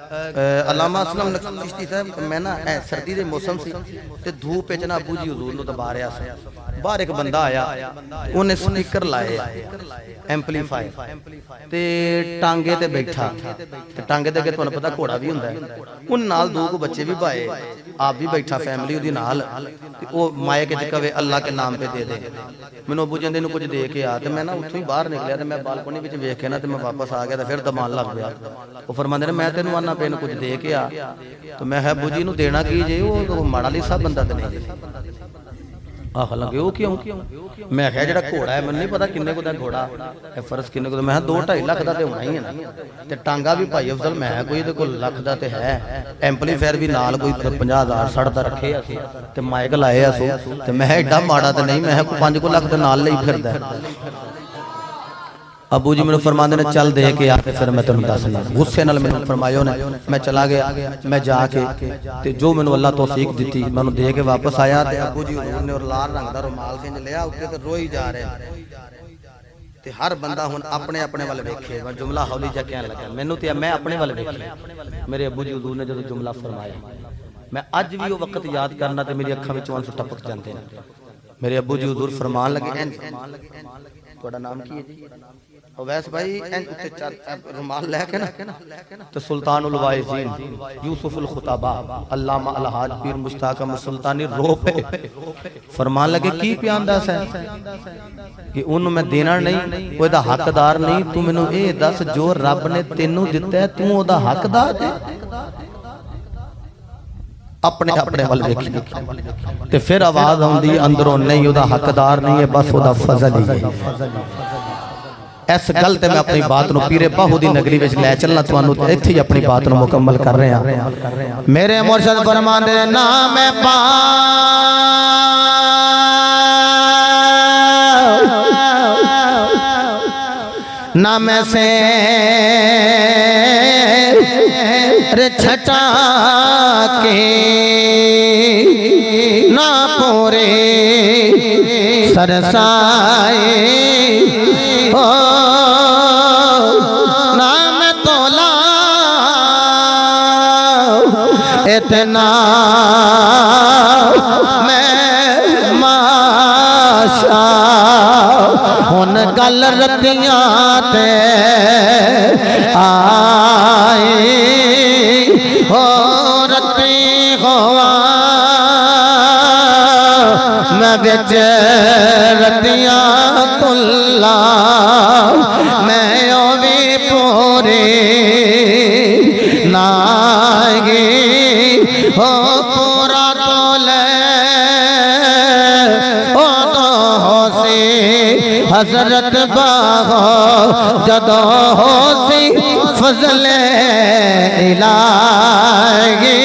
अलामा असलम नकवी चिश्ती साहब मैं ना सर्दी के मौसम से ते धूप च ना अबू जी हजूर नूं दबा रहा सी। बाहर एक बंदा आया, उन्हें स्पीकर लाए एंपलीफायर ते टांगे ते बैठा ते टांगे ते अगे तुहानूं पता घोड़ा भी हुंदा है। उन नाल दो को बच्चे भी पाए, आप भी बैठा फैमिली उहदी नाल ते ओ माइक च कवे अल्लाह के नाम पे दे दे। मैनूं अबू जी नूं कुछ दे के आ ते मैं ना उत्थों ही बाहर निकलिया ते मैं बालकनी विच वेख के ना ते मैं वापस आ गया ते फिर दमान लग गया। वो फरमांदे ने मैं तेनूं आना पे कुछ दे के आ तो मैं है अबू जी नूं देना की जे वो माड़ा लिसा बंदा ते नहीं जे। आख लगे वो क्यों? मैं क्या जो घोड़ा है मैंने नहीं पता किन्ने को घोड़ा फर्ज किन्ने को, मैं 2-2.5 लाख का तो होना ही है ना। ते टांगा भी भाई अफजल मैं कोई कोई लख का तो है, एंपलीफायर भी नाल कोई 50,000 60 का रखे ते माइक लाए असो ते मैं एडा माड़ा तो नहीं, मैं 5 लाख के नाल ही फिरदा। अबू जी मैंने फरमाते ने चल दे के आ, फिर मैं तेन दसना। गुस्से नाल मैंने फरमाया ने, मैं चला गया, मैं जाके ते जो मैंने अल्लाह तौफीक दी मैं दे के वापस आया ते अबू जी हजूर ने और लाल रंग का रुमाल से लिया उत्ते ते रोई जा रहे ते हर बंदा हुण अपने अपने वाल वेखे। मैं जुमला हौली जा कहन लगा मैनू ते मैं अपने वाल वेखे। मेरे अबू जी हजूर ने जो जुमला फरमाया मैं अज भी वो वक्त याद करना ते मेरी अखां विचों आंसू टपक जाते हैं। मेरे अबू जी हजूर फरमान लगे तुहाडा नाम की है जी? अवैस भाई रुमाल लैके ना तो सुल्तानुल वाइज़ीन यूसुफुल खुताबा अल्लामा अलहाज पीर मुश्ताक अहमद सुल्तानी रो पे फरमान लगे की प्यांदा है कि उन्होंने मैं देना नहीं, कोई दा हकदार नहीं। तू मैनू ये दस जो रब ने तेनू दिता है तू ओदा हकदार है? अपने अपने वाल वेखी ते फिर आवाज आउंदी अंदरों नहीं ओदा हकदार नहीं है, बस ओदा फजल ही है। इस गल ते मैं अपनी बात नूं पीरे बाहू दी नगरी विच लै चलना, तुहानूं इत्थे ही अपनी बात नूं मुकम्मल कर रहे हैं। मेरे मुर्शिद फरमांदे ने ना मैं पा ना मैं से छटा के ना पूरे सरसाए ओ ना मैं तोला इतना मैं माशा हुन गल रतियां ते आए हो रती होवा मैं बिच रतियां तुल्ला मैं ओ भी पूरी नागी हो पूरा तोले ओ तो होसी हजरत बाहो जदों होसी फजले इलाही